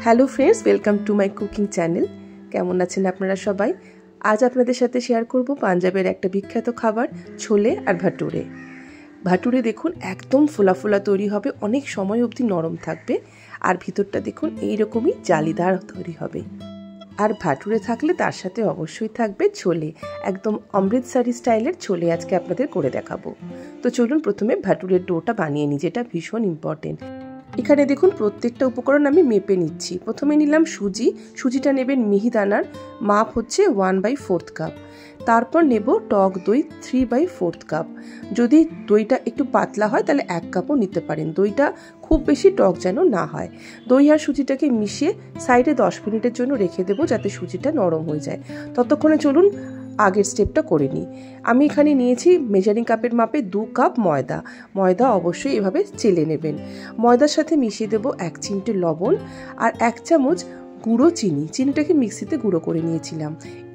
Hello friends, welcome to my cooking channel. কেমন আছেন আপনারা সবাই? আজ আপনাদের সাথে শেয়ার করব পাঞ্জাবের একটা বিখ্যাত খাবার ছোলে আর ভাটুরে। ভাটুরে দেখুন একদম ফোলা ফোলা তৈরি হবে, অনেক সময় অবধি নরম থাকবে, আর ভিতরটা দেখুন এইরকমই জালিদার তৈরি হবে। আর ভাটুরে থাকলে তার সাথে অবশ্যই থাকবে ছোলে, একদম অমৃতসরি স্টাইলের ছোলে আজকে আপনাদের করে দেখাবো। তো চলুন প্রথমে ভাটুরের ডোটা বানিয়ে নিই, যেটা ভীষণ ইম্পর্টেন্ট। এখানে দেখুন প্রত্যেকটা উপকরণ আমি মেপে নিচ্ছি। প্রথমে নিলাম সুজি, সুজিটা নেবেন মিহিদানার, মাপ হচ্ছে 1/4 কাপ। তারপর নেব টক দই 3/4 কাপ। যদি দইটা একটু পাতলা হয় তাহলে 1 কাপও নিতে পারেন, দইটা খুব বেশি টক যেন না হয়। দই আর সুজিটাকে মিশিয়ে সাইডে 10 মিনিটের জন্য রেখে দেবো যাতে সুজিটা নরম হয়ে যায়। ততক্ষণে চলুন আগের স্টেপটা করে নিই। আমি এখানে নিয়েছি মেজারিং কাপের মাপে 2 কাপ ময়দা। ময়দা অবশ্যই এভাবে চেলে নেবেন। ময়দার সাথে মিশিয়ে দেবো 1 চিমটে লবণ আর 1 চামচ গুঁড়ো চিনি। চিনিটাকে মিক্সিতে গুঁড়ো করে নিয়েছিলাম।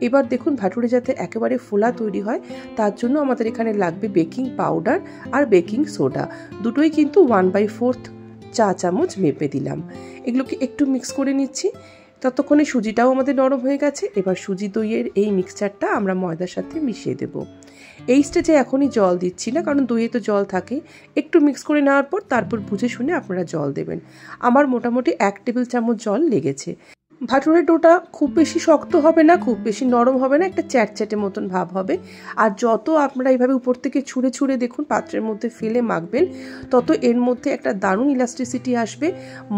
এবার দেখুন ভাটুরে যাতে একেবারে ফোলা তৈরি হয় তার জন্য আমাদের এখানে লাগবে বেকিং পাউডার আর বেকিং সোডা। দুটোই কিন্তু 1/4 চা চামচ মেপে দিলাম। এগুলোকে একটু মিক্স করে নিচ্ছি। ততক্ষণে সুজিটাও আমাদের নরম হয়ে গেছে। এবার সুজি দইয়ের এই মিক্সচারটা আমরা ময়দার সাথে মিশিয়ে দেব। এই স্টেজে এখনই জল দিচ্ছি না, কারণ দইয়ে তো জল থাকে। একটু মিক্স করে নেওয়ার পর তারপর বুঝে শুনে আপনারা জল দেবেন। আমার মোটামুটি 1 টেবিল চামচ জল লেগেছে। ভাটুরের ডোটা খুব বেশি শক্ত হবে না, খুব বেশি নরম হবে না, একটা চ্যাটচ্যাটে মতন ভাব হবে। আর যত আপনারা এইভাবে উপর থেকে ছুঁড়ে ছুঁড়ে দেখুন পাত্রের মধ্যে ফেলে মাখবেন, তত এর মধ্যে একটা দারুণ ইলাস্টিসিটি আসবে।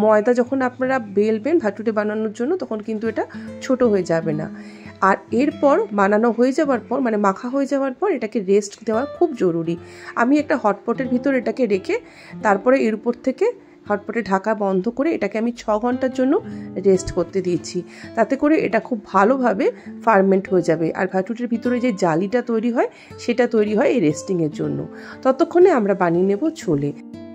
ময়দা যখন আপনারা বেলবেন ভাটুরে বানানোর জন্য তখন কিন্তু এটা ছোট হয়ে যাবে না। আর এরপর বানানো হয়ে যাওয়ার পর, মানে মাখা হয়ে যাওয়ার পর এটাকে রেস্ট দেওয়া খুব জরুরি। আমি একটা হটপটের ভিতর এটাকে রেখে তারপরে এর উপর থেকে হটপটে ঢাকা বন্ধ করে এটাকে আমি 6 ঘন্টার জন্য রেস্ট করতে দিয়েছি। তাতে করে এটা খুব ভালোভাবে ফার্মেন্ট হয়ে যাবে। আর ভাটুরের ভিতরে যে জালিটা তৈরি হয় সেটা তৈরি হয় এই রেস্টিংয়ের জন্য। ততক্ষণে আমরা বানিয়ে নেব ছোলে।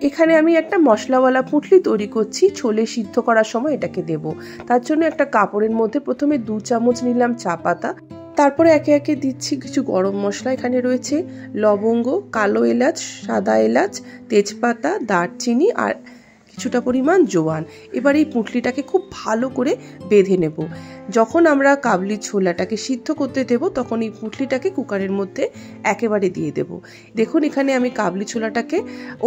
এখানে আমি একটা মশলাওয়ালা পুঁটলি তৈরি করছি। ছোলে সিদ্ধ করার সময় এটাকে দেব। তার জন্য একটা কাপড়ের মধ্যে প্রথমে 2 চামচ নিলাম চা পাতা, তারপরে একে একে দিচ্ছি কিছু গরম মশলা। এখানে রয়েছে লবঙ্গ, কালো এলাচ, সাদা এলাচ, তেজপাতা, দারচিনি আর কিছুটা পরিমাণ জোয়ান। এবার এই পুঁটলিটাকে খুব ভালো করে বেঁধে নেব। যখন আমরা কাবলি ছোলাটাকে সিদ্ধ করতে দেব তখন এই পুঁটলিটাকে কুকারের মধ্যে একেবারে দিয়ে দেব। দেখুন এখানে আমি কাবলি ছোলাটাকে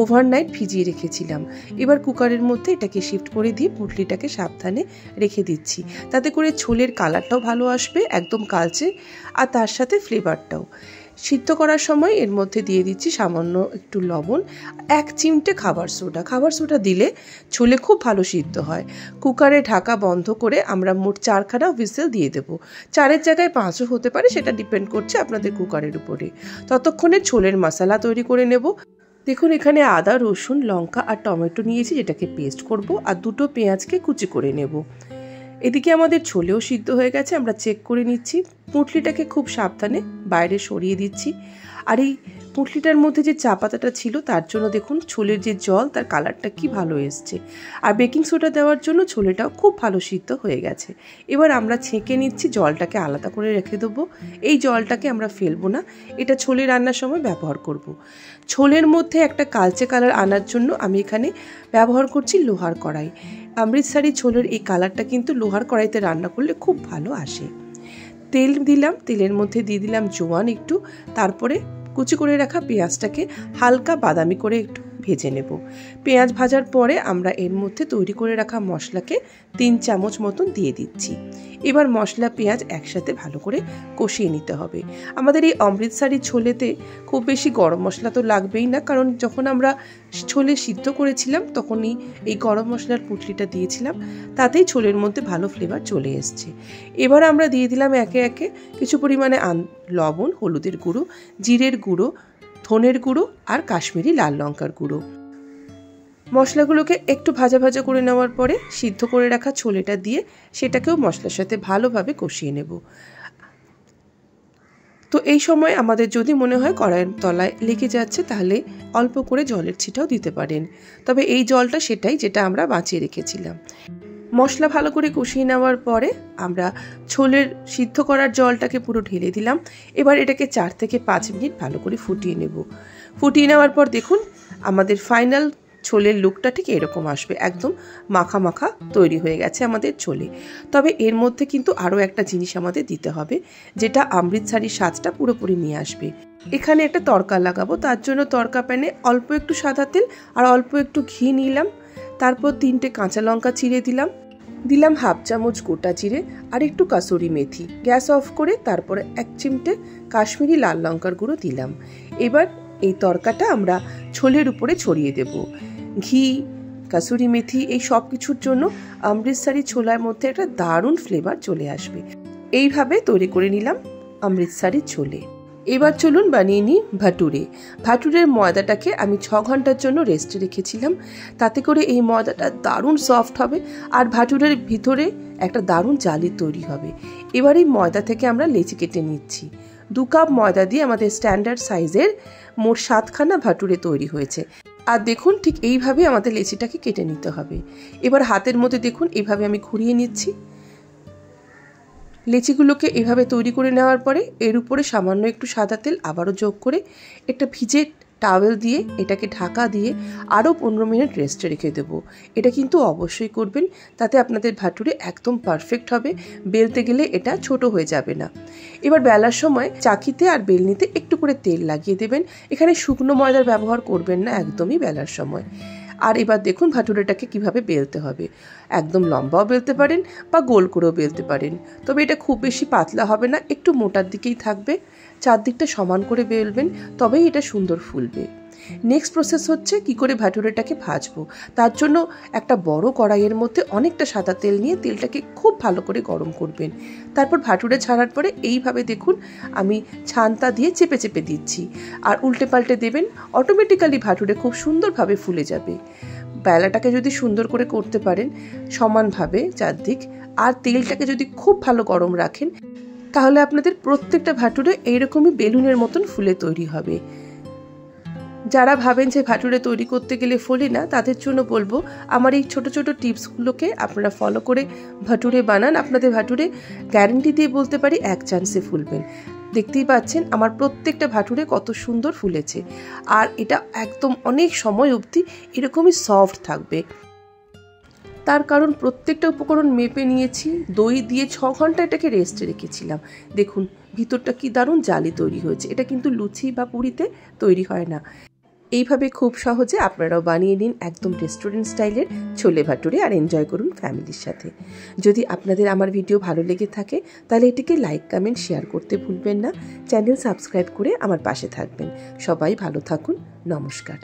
ওভারনাইট ভিজিয়ে রেখেছিলাম। এবার কুকারের মধ্যে এটাকে শিফট করে দিয়ে পুঁটলিটাকে সাবধানে রেখে দিচ্ছি। তাতে করে ছোলের কালারটাও ভালো আসবে, একদম কালচে, আর তার সাথে ফ্লেভারটাও। সিদ্ধ করার সময় এর মধ্যে দিয়ে দিচ্ছি সামান্য একটু লবণ, 1 চিমটে খাবার সোডা। খাবার সোডা দিলে ছোলে খুব ভালো সিদ্ধ হয়। কুকারে ঢাকা বন্ধ করে আমরা মোট 4খানা হুইসেল দিয়ে দেব। 4-এর জায়গায় 5ও হতে পারে, সেটা ডিপেন্ড করছে আপনাদের কুকারের উপরে। ততক্ষণে ছোলের মশলা তৈরি করে নেব। দেখুন এখানে আদা, রসুন, লঙ্কা আর টমেটো নিয়েছি, যেটাকে পেস্ট করব, আর 2টো পেঁয়াজকে কুচি করে নেব। এদিকে আমাদের ছোলেও সিদ্ধ হয়ে গেছে, আমরা চেক করে নিচ্ছি। পুঁটলিটাকে খুব সাবধানে বাইরে সরিয়ে দিচ্ছি। আর এই পুঁটলিটার মধ্যে যে চা পাতাটা ছিল তার জন্য দেখুন ছোলের যে জল তার কালারটা কি ভালো এসছে। আর বেকিং সোডা দেওয়ার জন্য ছোলেটাও খুব ভালো সিদ্ধ হয়ে গেছে। এবার আমরা ছেঁকে নিচ্ছি, জলটাকে আলাদা করে রেখে দেবো। এই জলটাকে আমরা ফেলবো না, এটা ছোলে রান্নার সময় ব্যবহার করব। ছোলের মধ্যে একটা কালচে কালার আনার জন্য আমি এখানে ব্যবহার করছি লোহার কড়াই। অমৃতসরি ছোলের এই কালারটা কিন্তু লোহার কড়াইতে রান্না করলে খুব ভালো আসে। তেল দিলাম, তেলের মধ্যে দিয়ে দিলাম জোয়ান একটু, তারপরে কুচি করে রাখা পেঁয়াজটাকে হালকা বাদামি করে একটু ভেজে নেব। পেঁয়াজ ভাজার পরে আমরা এর মধ্যে তৈরি করে রাখা মশলাকে 3 চামচ মতন দিয়ে দিচ্ছি। এবার মশলা পেঁয়াজ একসাথে ভালো করে কষিয়ে নিতে হবে। আমাদের এই অমৃতসরি ছোলেতে খুব বেশি গরম মশলা তো লাগবেই না, কারণ যখন আমরা ছোলে সিদ্ধ করেছিলাম তখনই এই গরম মশলার পুঁটলিটা দিয়েছিলাম, তাতেই ছোলের মধ্যে ভালো ফ্লেভার চলে এসছে। এবার আমরা দিয়ে দিলাম একে একে কিছু পরিমাণে লবণ, হলুদের গুঁড়ো, জিরের গুঁড়ো, ধনের গুঁড়ো আর কাশ্মীরি লাল লঙ্কার গুঁড়ো। মশলাগুলোকে একটু ভাজা ভাজা করে নেওয়ার পরে সিদ্ধ করে রাখা ছোলেটা দিয়ে সেটাকেও মশলার সাথে ভালোভাবে কষিয়ে নেব। তো এই সময় আমাদের যদি মনে হয় কড়াইয়ের তলায় লেগে যাচ্ছে তাহলে অল্প করে জলের ছিটাও দিতে পারেন, তবে এই জলটা সেটাই যেটা আমরা বাঁচিয়ে রেখেছিলাম। মশলা ভালো করে কষিয়ে নেওয়ার পরে আমরা ছোলের সিদ্ধ করার জলটাকে পুরো ঢেলে দিলাম। এবার এটাকে 4 থেকে 5 মিনিট ভালো করে ফুটিয়ে নেব। ফুটিয়ে নেওয়ার পর দেখুন আমাদের ফাইনাল ছোলের লুকটা ঠিক এরকম আসবে, একদম মাখা মাখা তৈরি হয়ে গেছে আমাদের ছোলে। তবে এর মধ্যে কিন্তু আরও একটা জিনিস আমাদের দিতে হবে, যেটা অমৃতসরি স্বাদটা পুরোপুরি নিয়ে আসবে। এখানে একটা তড়কা লাগাবো, তার জন্য তড়কা প্যানে অল্প একটু সাদা তেল আর অল্প একটু ঘি নিলাম। তারপর 3টে কাঁচা লঙ্কা চিড়ে দিলাম হাফ চামচ গোটা জিরে আর একটু কাসুরি মেথি। গ্যাস অফ করে তারপরে 1 চিমটে কাশ্মীরি লাল লঙ্কার গুঁড়ো দিলাম। এবার এই তড়কাটা আমরা ছোলের উপরে ছড়িয়ে দেব। ঘি, কাসুরি মেথি এই সব কিছুর জন্য অমৃতসরি ছোলার মধ্যে একটা দারুণ ফ্লেভার চলে আসবে। এইভাবে তৈরি করে নিলাম অমৃতসরি ছোলে। এবার চলুন বানিয়ে নিই ভাটুরে। ভাটুরের ময়দাটাকে আমি 6 ঘন্টার জন্য রেস্টে রেখেছিলাম। তাতে করে এই ময়দাটা দারুণ সফট হবে আর ভাটুরের ভিতরে একটা দারুণ জালি তৈরি হবে। এবার এই ময়দা থেকে আমরা লেচি কেটে নিচ্ছি। 2 কাপ ময়দা দিয়ে আমাদের স্ট্যান্ডার্ড সাইজের মোট 7খানা ভাটুরে তৈরি হয়েছে। আর দেখুন ঠিক এইভাবে আমাদের লেচিটাকে কেটে নিতে হবে। এবার হাতের মধ্যে দেখুন এইভাবে আমি ঘুরিয়ে নিচ্ছি। লেচিগুলোকে এভাবে তৈরি করে নেওয়ার পরে এর উপরে সামান্য একটু সাদা তেল আবারও যোগ করে একটা ভিজে টাওয়েল দিয়ে এটাকে ঢাকা দিয়ে আরও 15 মিনিট রেস্টে রেখে দেবো। এটা কিন্তু অবশ্যই করবেন, তাতে আপনাদের ভাটুরে একদম পারফেক্ট হবে, বেলতে গেলে এটা ছোট হয়ে যাবে না। এবার বেলার সময় চাকিতে আর বেলনিতে একটু করে তেল লাগিয়ে দেবেন। এখানে শুকনো ময়দার ব্যবহার করবেন না একদমই বেলার সময়। আর এবার দেখুন ভাটুরেটাকে কিভাবে বেলতে হবে। একদম লম্বাও বেলতে পারেন বা গোল করেও বেলতে পারেন, তবে এটা খুব বেশি পাতলা হবে না, একটু মোটার দিকেই থাকবে। চারদিকটা সমান করে বেলবেন, তবেই এটা সুন্দর ফুলবে। নেক্সট প্রসেস হচ্ছে কি করে ভাটুরেটাকে ভাজবো। তার জন্য একটা বড় কড়াইয়ের মধ্যে অনেকটা সাদা তেল নিয়ে তেলটাকে খুব ভালো করে গরম করবেন। তারপর ভাটুরে ছাড়ার পরে এইভাবে দেখুন আমি ছান্তা দিয়ে চেপে চেপে দিচ্ছি আর উল্টে পাল্টে দেবেন। অটোমেটিক্যালি ভাটুরে খুব সুন্দরভাবে ফুলে যাবে। বেলাটাকে যদি সুন্দর করে করতে পারেন সমানভাবে চারদিক, আর তেলটাকে যদি খুব ভালো গরম রাখেন, তাহলে আপনাদের প্রত্যেকটা ভাটুরে এইরকমই বেলুনের মতন ফুলে তৈরি হবে। যারা ভাবেন যে ভাটুরে তৈরি করতে গেলে ফোলে না, তাদের জন্য বলবো আমার এই ছোট ছোট টিপসগুলোকে আপনারা ফলো করে ভাটুরে বানান। আপনাদের ভাটুরে গ্যারেন্টি দিয়ে বলতে পারি 1 চান্সে ফুলবেন। দেখতেই পাচ্ছেন আমার প্রত্যেকটা ভাটুরে কত সুন্দর ফুলেছে, আর এটা একদম অনেক সময় অবধি এরকমই সফট থাকবে। তার কারণ প্রত্যেকটা উপকরণ মেপে নিয়েছি। দই দিয়ে 6 ঘন্টা এটাকে রেস্টে রেখেছিলাম। দেখুন ভিতরটা কি দারুণ জালি তৈরি হয়েছে। এটা কিন্তু লুচি বা পুরিতে তৈরি হয় না। এইভাবে খুব সহজে আপনারাও বানিয়ে নিন একদম রেস্টুরেন্ট স্টাইলের ছোলে ভাটুরে আর এনজয় করুন ফ্যামিলির সাথে। যদি আপনাদের আমার ভিডিও ভালো লেগে থাকে তাহলে এটিকে লাইক, কমেন্ট, শেয়ার করতে ভুলবেন না। চ্যানেল সাবস্ক্রাইব করে আমার পাশে থাকবেন। সবাই ভালো থাকুন। নমস্কার।